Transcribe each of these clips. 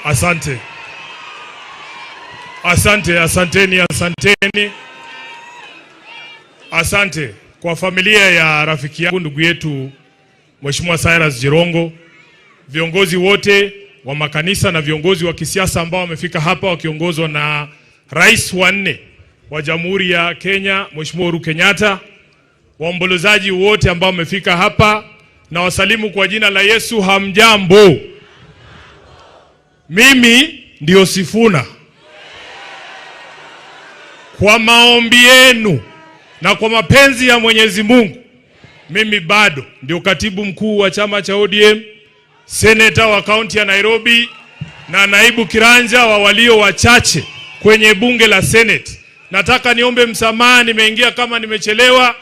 Asante. Asanteni. Asante kwa familia ya rafiki yangu ndugu yetu Mheshimiwa Cyrus Jirongo, viongozi wote wa makanisa na viongozi wa kisiasa ambao wamefika hapa wakiongozwa na Rais wa 4 wa Jamhuri ya Kenya Mheshimiwa Uhuru Kenyatta, waombolezaji wote ambao wamefika hapa, na wasalimu kwa jina la Yesu. Hamjambo. Mimi ndio Sifuna. Kwa maombi yenu na kwa mapenzi ya Mwenyezi Mungu, mimi bado ndio katibu mkuu wa chama cha ODM, seneta wa kaunti ya Nairobi na naibu kiranja wa walio wachache kwenye bunge la Senate. Nataka niombe msamaha, nimeingia kama nimechelewa.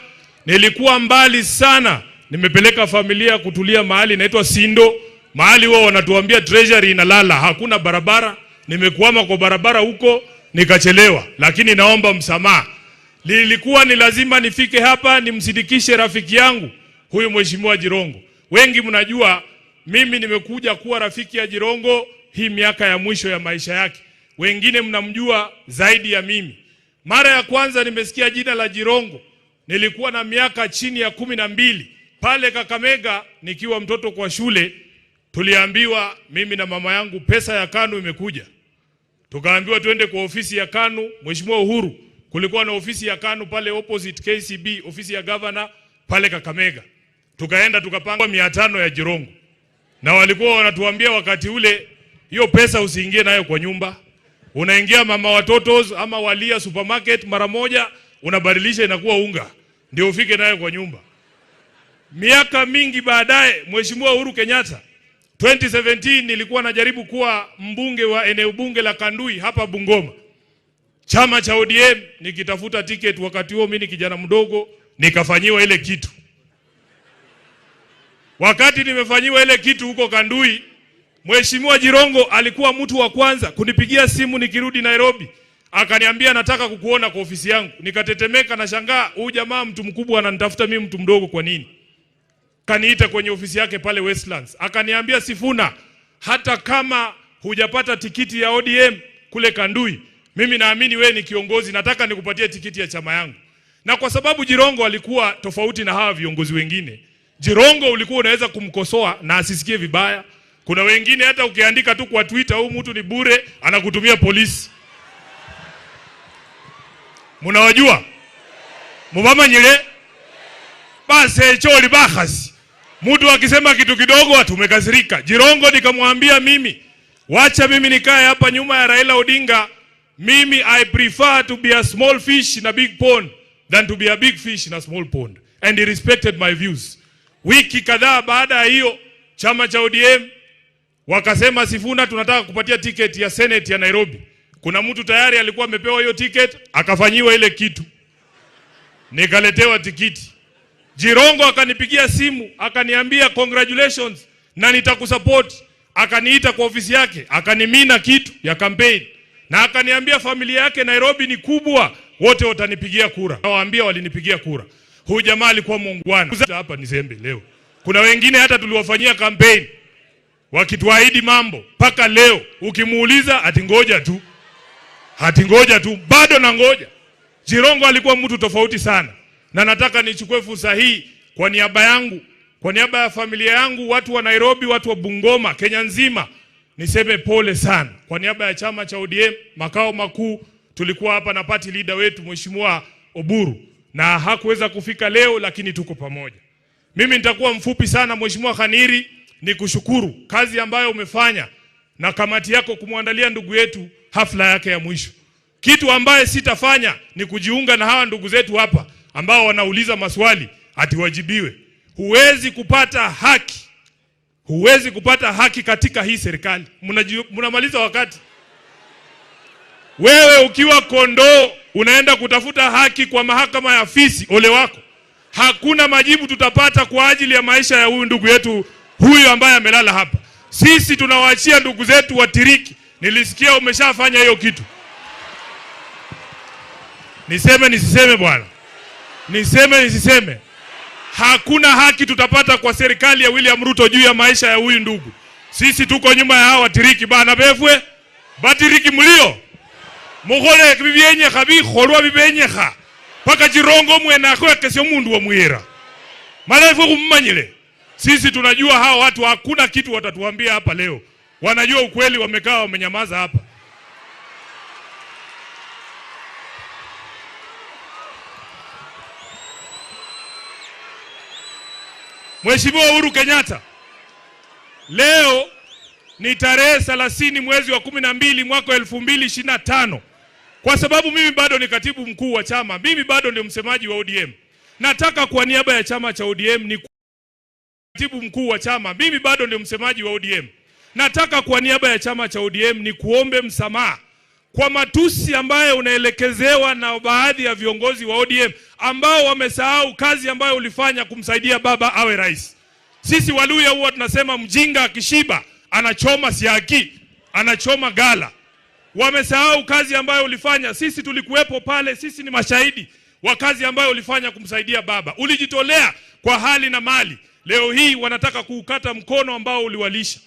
Nilikuwa mbali sana, nimepeleka familia kutulia mahali inaitwa Sindo. Mahali wao wanatuambia treasury inalala, hakuna barabara. Nimekuama kwa barabara huko nikachelewa, lakini naomba msamaha. Lilikuwa ni lazima nifike hapa nimsidikishe rafiki yangu huyu Mheshimiwa Jirongo. Wengi mnajua mimi nimekuja kuwa rafiki ya Jirongo hii miaka ya mwisho ya maisha yake. Wengine mnamjua zaidi ya mimi. Mara ya kwanza nimesikia jina la Jirongo nilikuwa na miaka chini ya 12 pale Kakamega nikiwa mtoto kwa shule. Tuliambiwa mimi na mama yangu pesa ya KANU imekuja. Tukaambiwa twende kwa ofisi ya KANU. Mheshimiwa Uhuru, kulikuwa na ofisi ya KANU pale opposite KCB, ofisi ya governor pale Kakamega. Tukaenda tukapanga 500 ya Jirongo. Na walikuwa wanatuambia wakati ule, hiyo pesa usiingie nayo kwa nyumba. Unaingia mama watotos ama Walia supermarket mara moja, unabadilisha inakuwa unga, ndio ufike nayo kwa nyumba. Miaka mingi baadaye Mheshimiwa Uhuru Kenyatta 2017 nilikuwa najaribu kuwa mbunge wa eneo bunge la Kandui hapa Bungoma. Chama cha ODM nikitafuta ticket, wakati huo mimi ni kijana mdogo, nikafanyiwa ile kitu. Wakati nimefanyiwa ile kitu huko Kandui, Mheshimiwa Jirongo alikuwa mtu wa kwanza kunipigia simu nikirudi Nairobi. Akaniambia nataka kukuona kwa ofisi yangu. Nikatetemeka na shangaa, huyu jamaa mtu mkubwa ananitafuta mimi mtu mdogo kwa nini? Kaniita kwenye ofisi yake pale Westlands. Akaniambia, Sifuna, hata kama hujapata tikiti ya ODM kule Kandui, mimi naamini wewe ni kiongozi, nataka nikupatie tikiti ya chama yangu. Na kwa sababu Jirongo alikuwa tofauti na hawa viongozi wengine, Jirongo ulikuwa unaweza kumkosoa na asisikie vibaya. Kuna wengine hata ukiandika tu kwa Twitter huyu mtu ni bure, anakutumia polisi. Mnawajua? Mubama nyile? Basi choli bahasi. Mtu akisema kitu kidogo tumekasirika. Jirongo nikamwambia mimi, wacha mimi nikae hapa nyuma ya Raila Odinga. Mimi I prefer to be a small fish in a big pond than to be a big fish in a small pond. And he respected my views. Wiki kadhaa baada ya hiyo, chama cha ODM wakasema, Sifuna, tunataka kupatia ticket ya Senate ya Nairobi. Kuna mtu tayari alikuwa amepewa hiyo ticket, akafanyiwa ile kitu. Nikaletewa tikiti. Jirongo akanipigia simu, akaniambia congratulations na nitakusupport. Akaniita kwa ofisi yake, akanimina kitu ya campaign. Na akaniambia familia yake Nairobi ni kubwa, wote watanipigia kura. Nawaambia walinipigia kura. Huyu jamaa alikuwa muungwana. Hapa ni Zembe leo. Kuna wengine hata tuliwafanyia campaign wakituahidi mambo, paka leo ukimuuliza ati ngoja tu. Hati ngoja tu, bado na ngoja. Jirongo alikuwa mtu tofauti sana. Na nataka nichukue fursa hii kwa niaba yangu, kwa niaba ya familia yangu, watu wa Nairobi, watu wa Bungoma, Kenya nzima, niseme pole sana. Kwa niaba ya chama cha ODM makao makuu, tulikuwa hapa na party leader wetu Mheshimiwa Oburu, na hakuweza kufika leo, lakini tuko pamoja. Mimi nitakuwa mfupi sana. Mheshimiwa Khaniri, nikushukuru kazi ambayo umefanya na kamati yako kumwandalia ndugu yetu hafla yake ya mwisho. Kitu ambaye sitafanya ni kujiunga na hawa ndugu zetu hapa ambao wanauliza maswali ati wajibiwe. Huwezi kupata haki katika hii serikali. Mnamaliza wakati. Wewe ukiwa kondoo unaenda kutafuta haki kwa mahakama ya fisi, ole wako. Hakuna majibu tutapata kwa ajili ya maisha ya huyu ndugu yetu huyu ambaye amelala hapa. Sisi tunawaachia ndugu zetu watiriki. Nilisikia umeshafanya hiyo kitu. Niseme nisiseme bwana? Niseme nisiseme? Hakuna haki tutapata kwa serikali ya William Ruto juu ya maisha ya huyu ndugu. Sisi tuko nyuma ya hawa watiriki bana befwe. Batiriki mulio. Mukhole bibyenyekha bikholwa bibenyekha. Paka Jirongo mwena akhwekesya mundu wa mwira. Mala fwe kummanyile. Sisi tunajua hawa watu hakuna kitu watatuambia hapa leo. Wanajua ukweli, wamekaa wamenyamaza hapa. Mheshimiwa Uhuru Kenyatta, leo ni tarehe 30 mwezi wa 12 mwaka 2025. Kwa sababu mimi bado ni katibu mkuu wa chama, mimi bado ndio msemaji wa ODM. Nataka kwa niaba ya chama cha ODM ni katibu mkuu wa chama, mimi bado ndio msemaji wa ODM. Nataka kwa niaba ya chama cha ODM ni kuombe msamaha kwa matusi ambayo unaelekezewa na baadhi ya viongozi wa ODM ambao wamesahau kazi ambayo ulifanya kumsaidia baba awe rais. Sisi Waluya huwa tunasema mjinga akishiba anachoma siaki, anachoma gala. Wamesahau kazi ambayo ulifanya. Sisi tulikuwepo pale, sisi ni mashahidi wa kazi ambayo ulifanya kumsaidia baba. Ulijitolea kwa hali na mali. Leo hii wanataka kuukata mkono ambao uliwalisha.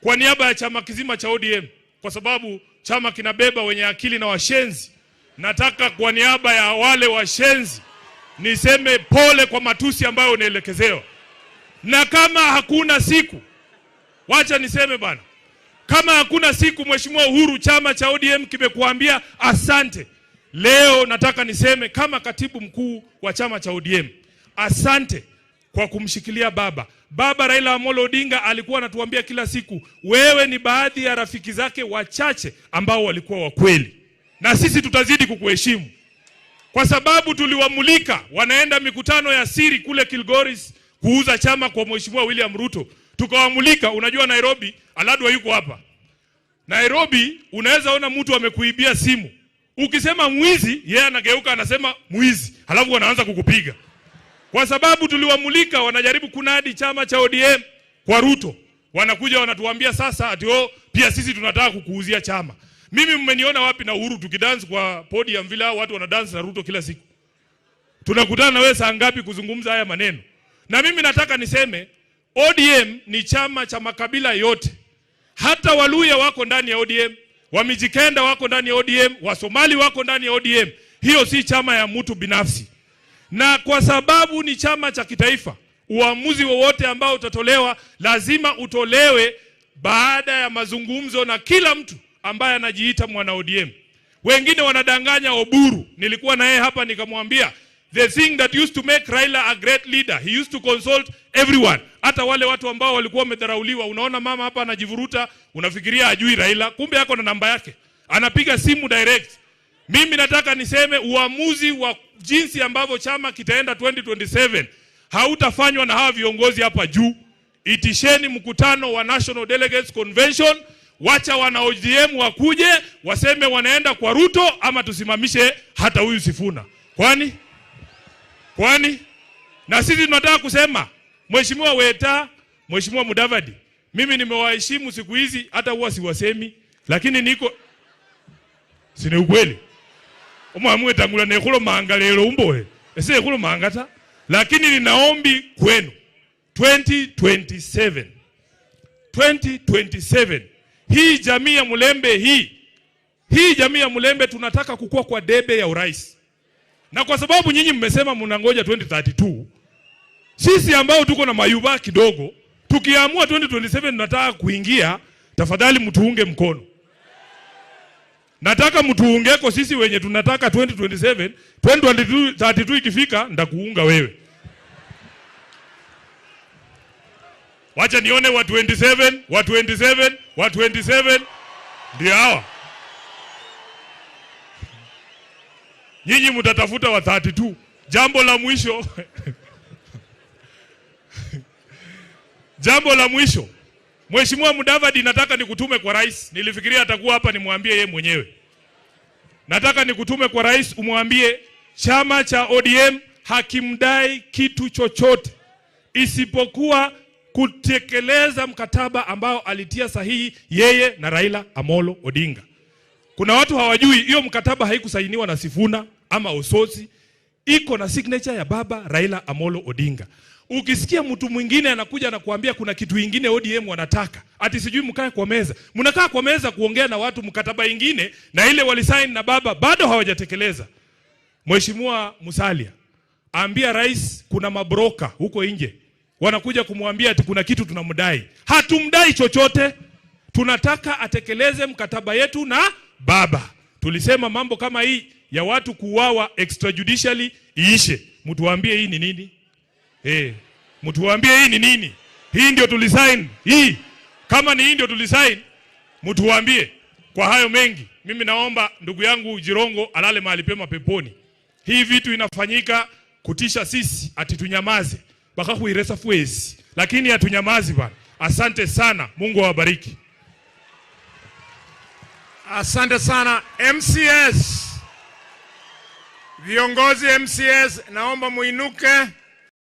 Kwa niaba ya chama kizima cha ODM, kwa sababu chama kinabeba wenye akili na washenzi, nataka kwa niaba ya wale washenzi niseme pole kwa matusi ambayo unaelekezewa. Na kama hakuna siku, wacha niseme bana, kama hakuna siku Mheshimiwa Uhuru, chama cha ODM kimekuambia asante. Leo nataka niseme kama katibu mkuu wa chama cha ODM, asante kwa kumshikilia baba. Baba Raila Amolo Odinga alikuwa anatuambia kila siku, wewe ni baadhi ya rafiki zake wachache ambao walikuwa wa kweli. Na sisi tutazidi kukuheshimu. Kwa sababu tuliwamulika wanaenda mikutano ya siri kule Kilgoris kuuza chama kwa Mheshimiwa William Ruto. Tukawamulika, unajua Nairobi, Aladwa yuko hapa. Nairobi unaweza ona mtu amekuibia simu. Ukisema mwizi, yeye anageuka anasema mwizi. Halafu wanaanza kukupiga. Kwa sababu tuliwamulika wanajaribu kunadi chama cha ODM kwa Ruto. Wanakuja wanatuambia sasa ati pia sisi tunataka kukuuzia chama. Mimi mmeniona wapi na Uhuru tukidance kwa podium vile watu wanadance na Ruto kila siku? Tunakutana na wewe saa ngapi kuzungumza haya maneno? Na mimi nataka niseme ODM ni chama cha makabila yote. Hata Waluya wako ndani ya ODM, Wamijikenda wako ndani ya ODM, Wasomali wako ndani ya ODM. Hiyo si chama ya mtu binafsi. Na kwa sababu ni chama cha kitaifa, uamuzi wowote ambao utatolewa lazima utolewe baada ya mazungumzo na kila mtu ambaye anajiita mwana ODM. Wengine wanadanganya Oburu. Nilikuwa na yeye hapa nikamwambia, the thing that used to make Raila a great leader, he used to consult everyone. Hata wale watu ambao walikuwa wamedharauliwa. Unaona mama hapa anajivuruta, unafikiria hajui Raila, kumbe yako na namba yake. Anapiga simu direct. Mimi nataka niseme uamuzi wa jinsi ambavyo chama kitaenda 2027 hautafanywa na hawa viongozi hapa juu. Itisheni mkutano wa National Delegates Convention, wacha wana ODM wakuje waseme wanaenda kwa Ruto ama tusimamishe hata huyu Sifuna. Kwani? Na sisi tunataka kusema Mheshimiwa Weta, Mheshimiwa Mudavadi, mimi nimewaheshimu siku hizi hata huwa siwasemi, lakini niko sine ukweli. Omwamwe tangula nekhulo manga lero umboe. Ese ekhulo manga ta. Lakini ninaombi kwenu 2027 hii jamii ya Mulembe hii jamii ya Mulembe tunataka kukua kwa debe ya urais. Na kwa sababu nyinyi mmesema mnangoja 2032, sisi ambao tuko na mayuba kidogo, tukiamua 2027 tunataka kuingia, tafadhali mtuunge mkono. Nataka mtuungeko sisi wenye tunataka 2027, 2032 ikifika ndakuunga wewe. Wacha nione wa 27 ndio hawa. Nyinyi mtatafuta wa 32. Jambo la mwisho. Mheshimiwa Mudavadi, nataka nikutume kwa rais. Nilifikiria atakuwa hapa nimwambie yeye mwenyewe. Nataka nikutume kwa rais umwambie chama cha ODM hakimdai kitu chochote isipokuwa kutekeleza mkataba ambao alitia sahihi yeye na Raila Amolo Odinga. Kuna watu hawajui hiyo mkataba haikusainiwa na Sifuna ama Ososi, iko na signature ya baba Raila Amolo Odinga. Ukisikia mtu mwingine anakuja na kuambia kuna kitu kingine ODM wanataka, ati sijui mkae kwa meza. Mnakaa kwa meza kuongea na watu mkataba ingine na ile walisaini na baba bado hawajatekeleza. Mheshimiwa Musalia, ambia rais kuna mabroka huko nje wanakuja kumwambia ati kuna kitu tunamdai. Hatumdai chochote. Tunataka atekeleze mkataba yetu na baba. Tulisema mambo kama hii ya watu kuuawa extrajudicially iishe. Mtuambie hii ni nini? Mtuambie hii ni nini? Hii ndio tulisign. Hii kama ni hii ndio tulisign, mtuambie. Kwa hayo mengi, mimi naomba ndugu yangu Jirongo alale mahali pema peponi. Hii vitu inafanyika kutisha sisi, ati tunyamaze. Baka kuiresa fuesi. Lakini hatunyamazi bana. Asante sana. Mungu awabariki. Asante sana MCS. Viongozi MCS naomba muinuke.